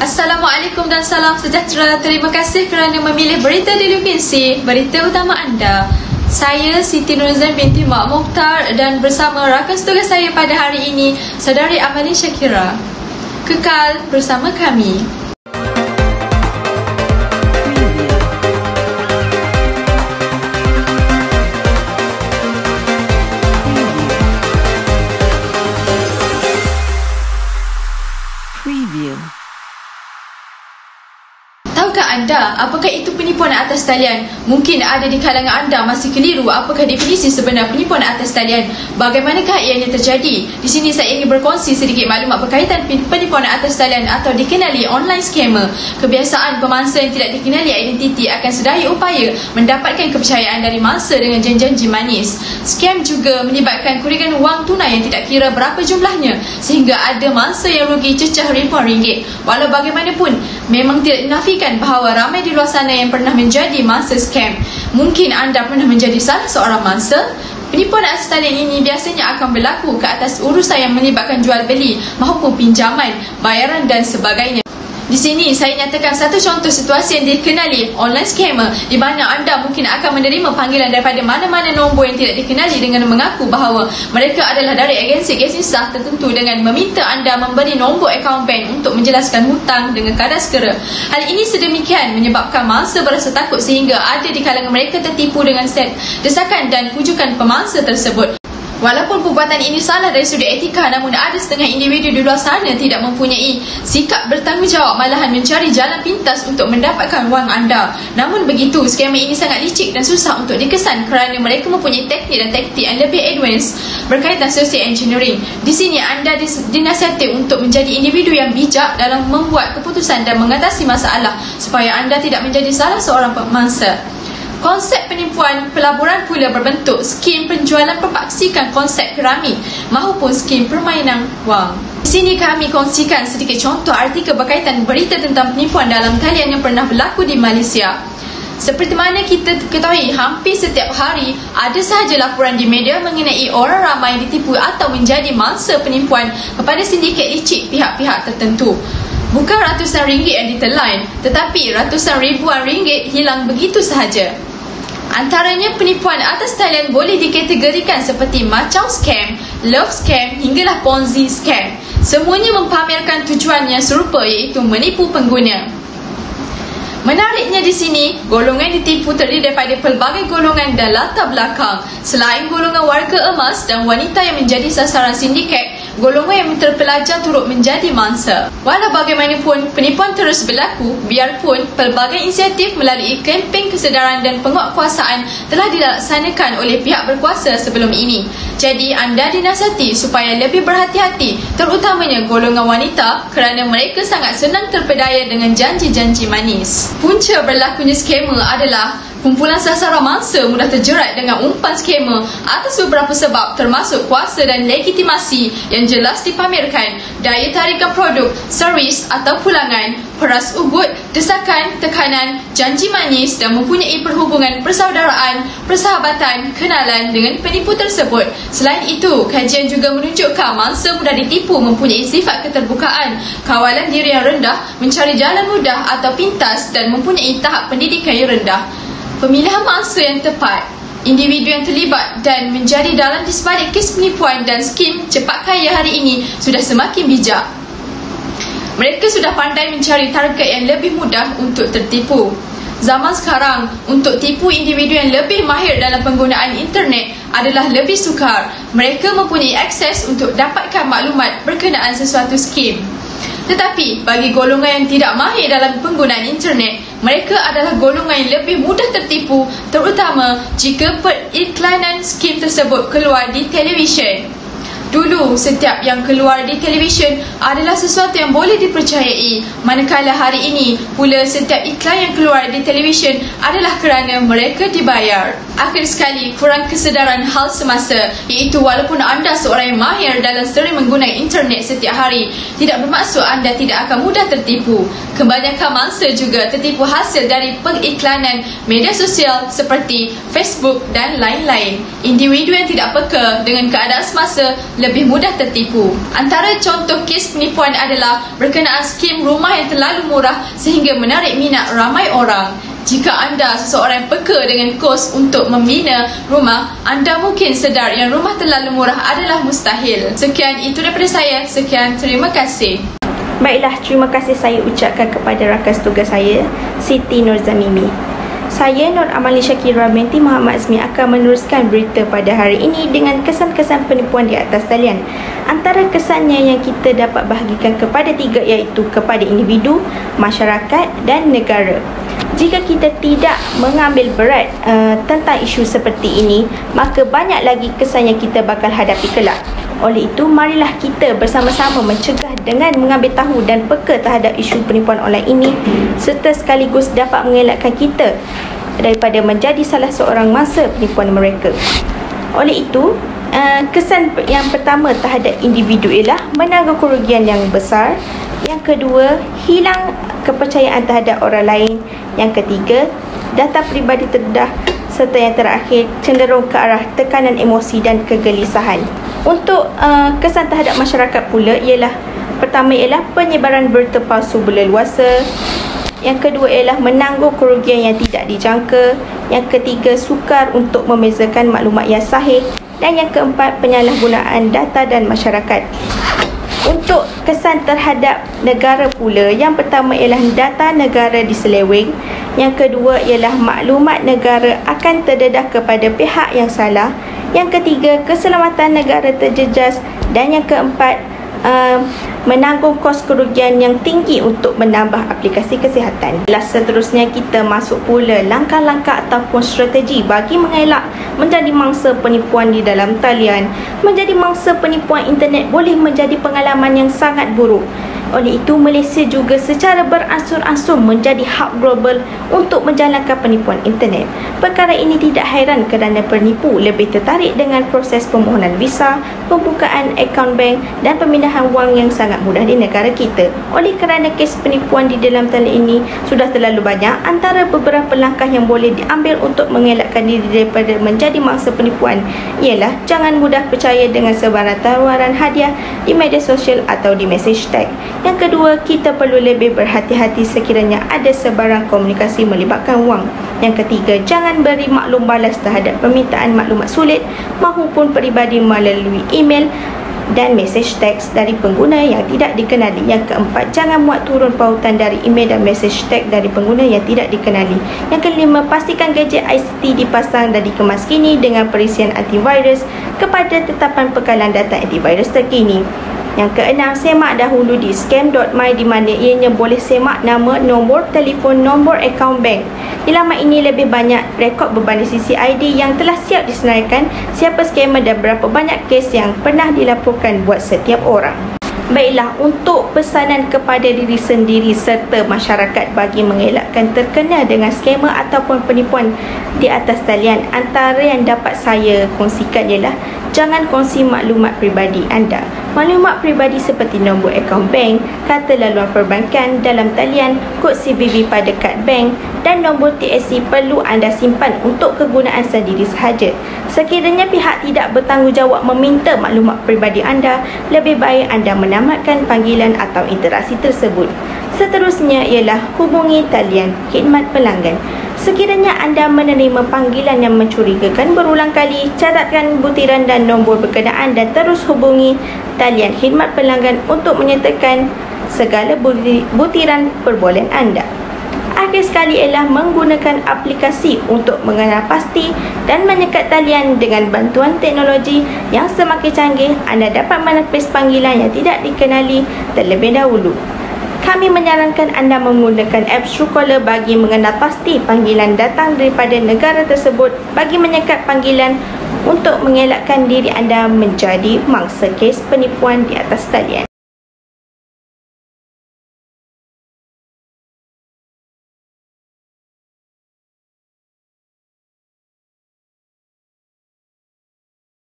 Assalamualaikum dan salam sejahtera. Terima kasih kerana memilih Berita Daily UPNC, berita utama anda. Saya Siti Nurzain binti Mak Mokhtar dan bersama rakan setugas saya pada hari ini, Saudari Amalin Syakira. Kekal bersama kami. Preview. Tahukah anda apakah itu penipuan atas talian? Mungkin ada di kalangan anda masih keliru apakah definisi sebenar penipuan atas talian. Bagaimanakah ianya terjadi? Di sini saya ingin berkongsi sedikit maklumat berkaitan penipuan atas talian atau dikenali online scammer. Kebiasaan pemangsa yang tidak dikenali identiti akan sedaya upaya mendapatkan kepercayaan dari mangsa dengan janji manis. Scam juga melibatkan kurigan wang tunai yang tidak kira berapa jumlahnya, sehingga ada mangsa yang rugi cecah ribuan ringgit. Walau bagaimanapun, memang tidak dinafikan bahawa ramai di luar sana yang pernah menjadi mangsa scam. Mungkin anda pernah menjadi salah seorang mangsa. Penipuan atas talian ini biasanya akan berlaku ke atas urusan yang melibatkan jual beli maupun pinjaman, bayaran dan sebagainya. Di sini saya nyatakan satu contoh situasi yang dikenali online scammer, di mana anda mungkin akan menerima panggilan daripada mana-mana nombor yang tidak dikenali dengan mengaku bahawa mereka adalah dari agensi sah tertentu dengan meminta anda memberi nombor akaun bank untuk menjelaskan hutang dengan kadar segera. Hal ini sedemikian menyebabkan mangsa berasa takut sehingga ada di kalangan mereka tertipu dengan desakan dan pujukan pemangsa tersebut. Walaupun perbuatan ini salah dari sudut etika, namun ada setengah individu di luar sana tidak mempunyai sikap bertanggungjawab, malahan mencari jalan pintas untuk mendapatkan wang anda. Namun begitu, scammer ini sangat licik dan susah untuk dikesan kerana mereka mempunyai teknik dan taktik yang lebih advance berkaitan social engineering. Di sini anda dinasihati untuk menjadi individu yang bijak dalam membuat keputusan dan mengatasi masalah supaya anda tidak menjadi salah seorang pemangsa. Konsep penipuan pelaburan pula berbentuk skim penjualan berpaksikan konsep piramid maupun skim permainan wang. Di sini kami kongsikan sedikit contoh artikel berkaitan berita tentang penipuan dalam talian yang pernah berlaku di Malaysia. Seperti mana kita ketahui, hampir setiap hari ada sahaja laporan di media mengenai orang ramai ditipu atau menjadi mangsa penipuan kepada sindiket licik pihak-pihak tertentu. Bukan ratusan ringgit yang ditelan, tetapi ratusan ribuan ringgit hilang begitu sahaja. Antaranya penipuan atas talian boleh dikategorikan seperti macam scam, love scam hinggalah Ponzi scam. Semuanya mempamerkan tujuannya serupa, iaitu menipu pengguna. Menariknya di sini, golongan ditipu terdiri daripada pelbagai golongan dan latar belakang. Selain golongan warga emas dan wanita yang menjadi sasaran sindiket, golongan yang terpelajar turut menjadi mangsa. Walau bagaimanapun, penipuan terus berlaku biarpun pelbagai inisiatif melalui kempen kesedaran dan penguatkuasaan telah dilaksanakan oleh pihak berkuasa sebelum ini. Jadi anda dinasihati supaya lebih berhati-hati, terutamanya golongan wanita, kerana mereka sangat senang terpedaya dengan janji-janji manis. Punca berlakunya scammer adalah kumpulan sasaran mangsa mudah terjerat dengan umpan scammer atas beberapa sebab, termasuk kuasa dan legitimasi yang jelas dipamerkan, daya tarikan produk, servis atau pulangan, peras ugut, desakan, tekanan, janji manis dan mempunyai perhubungan persaudaraan, persahabatan, kenalan dengan penipu tersebut. Selain itu, kajian juga menunjukkan mangsa mudah ditipu mempunyai sifat keterbukaan, kawalan diri yang rendah, mencari jalan mudah atau pintas dan mempunyai tahap pendidikan yang rendah. Pemilihan mangsa yang tepat, individu yang terlibat dan menjadi dalam di sebalik kes penipuan dan skim cepat kaya hari ini sudah semakin bijak. Mereka sudah pandai mencari target yang lebih mudah untuk tertipu. Zaman sekarang, untuk tipu individu yang lebih mahir dalam penggunaan internet adalah lebih sukar. Mereka mempunyai akses untuk dapatkan maklumat berkenaan sesuatu skim. Tetapi bagi golongan yang tidak mahir dalam penggunaan internet, mereka adalah golongan yang lebih mudah tertipu, terutama jika periklanan skim tersebut keluar di televisyen. Dulu, setiap yang keluar di televisyen adalah sesuatu yang boleh dipercayai, manakala hari ini pula setiap iklan yang keluar di televisyen adalah kerana mereka dibayar. Akhir sekali, kurang kesedaran hal semasa, iaitu walaupun anda seorang yang mahir dalam sering menggunakan internet setiap hari, tidak bermaksud anda tidak akan mudah tertipu. Kebanyakan mangsa juga tertipu hasil dari pengiklanan media sosial seperti Facebook dan lain-lain. Individu yang tidak peka dengan keadaan semasa lebih mudah tertipu. Antara contoh kes penipuan adalah berkenaan skim rumah yang terlalu murah sehingga menarik minat ramai orang. Jika anda seseorang yang peka dengan kos untuk membina rumah, anda mungkin sedar yang rumah terlalu murah adalah mustahil. Sekian itu daripada saya. Sekian, terima kasih. Baiklah, terima kasih saya ucapkan kepada rakan tugas saya, Siti Nurzamimi. Saya Nur Amali Syakira binti Muhammad Azmi akan meneruskan berita pada hari ini dengan kesan-kesan penipuan di atas talian. Antara kesannya yang kita dapat bahagikan kepada tiga, iaitu kepada individu, masyarakat dan negara. Jika kita tidak mengambil berat tentang isu seperti ini, maka banyak lagi kesan yang kita bakal hadapi kelak. Oleh itu, marilah kita bersama-sama mencegah dengan mengambil tahu dan peka terhadap isu penipuan online ini, serta sekaligus dapat mengelakkan kita daripada menjadi salah seorang mangsa penipuan mereka. Oleh itu, kesan yang pertama terhadap individu ialah menanggung kerugian yang besar. Yang kedua, hilang kepercayaan terhadap orang lain. Yang ketiga, data peribadi terdedah. Serta yang terakhir, cenderung ke arah tekanan emosi dan kegelisahan. Untuk kesan terhadap masyarakat pula ialah, pertama ialah penyebaran berita palsu berleluasa. Yang kedua ialah menanggung kerugian yang tidak dijangka. Yang ketiga, sukar untuk membezakan maklumat yang sahih. Dan yang keempat, penyalahgunaan data dan masyarakat. Untuk kesan terhadap negara pula, yang pertama ialah data negara diseleweng. Yang kedua ialah maklumat negara akan terdedah kepada pihak yang salah. Yang ketiga, keselamatan negara terjejas. Dan yang keempat, menanggung kos kerugian yang tinggi untuk menambah aplikasi kesihatan. Seterusnya, kita masuk pula langkah-langkah ataupun strategi bagi mengelak menjadi mangsa penipuan di dalam talian. Menjadi mangsa penipuan internet boleh menjadi pengalaman yang sangat buruk. Oleh itu, Malaysia juga secara beransur-ansur menjadi hub global untuk menjalankan penipuan internet. Perkara ini tidak hairan kerana penipu lebih tertarik dengan proses permohonan visa, pembukaan akaun bank dan pemindahan wang yang sangat mudah di negara kita. Oleh kerana kes penipuan di dalam talian ini sudah terlalu banyak, antara beberapa langkah yang boleh diambil untuk mengelakkan diri daripada menjadi mangsa penipuan ialah jangan mudah percaya dengan sebarang tawaran hadiah di media sosial atau di message tag. Yang kedua, kita perlu lebih berhati-hati sekiranya ada sebarang komunikasi melibatkan wang. Yang ketiga, jangan beri maklum balas terhadap permintaan maklumat sulit maupun peribadi melalui email dan message teks dari pengguna yang tidak dikenali. Yang keempat, jangan muat turun pautan dari email dan message teks dari pengguna yang tidak dikenali. Yang kelima, pastikan gadget ICT dipasang dan dikemas kini dengan perisian antivirus kepada tetapan pekalan data antivirus terkini. Yang keenam, semak dahulu di scam.my di mana ianya boleh semak nama, nombor telefon, nombor akaun bank. Di laman ini lebih banyak rekod berbanding sisi ID yang telah siap disenaraikan, siapa scammer dan berapa banyak kes yang pernah dilaporkan buat setiap orang. Baiklah, untuk pesanan kepada diri sendiri serta masyarakat bagi mengelakkan terkena dengan skema ataupun penipuan di atas talian, antara yang dapat saya kongsikan ialah jangan kongsi maklumat peribadi anda. Maklumat peribadi seperti nombor akaun bank, kata laluan perbankan dalam talian, kod CVV pada kad bank dan nombor TSC perlu anda simpan untuk kegunaan sendiri sahaja. Sekiranya pihak tidak bertanggungjawab meminta maklumat peribadi anda, lebih baik anda menamatkan panggilan atau interaksi tersebut. Seterusnya ialah hubungi talian khidmat pelanggan. Sekiranya anda menerima panggilan yang mencurigakan berulang kali, catatkan butiran dan nombor berkenaan dan terus hubungi talian khidmat pelanggan untuk menyertakan segala butiran perbualan anda. Akhir sekali ialah menggunakan aplikasi untuk mengenal pasti dan menyekat talian. Dengan bantuan teknologi yang semakin canggih, anda dapat menepis panggilan yang tidak dikenali terlebih dahulu. Kami menyarankan anda menggunakan apps Truecaller bagi mengenal pasti panggilan datang daripada negara tersebut bagi menyekat panggilan untuk mengelakkan diri anda menjadi mangsa kes penipuan di atas talian.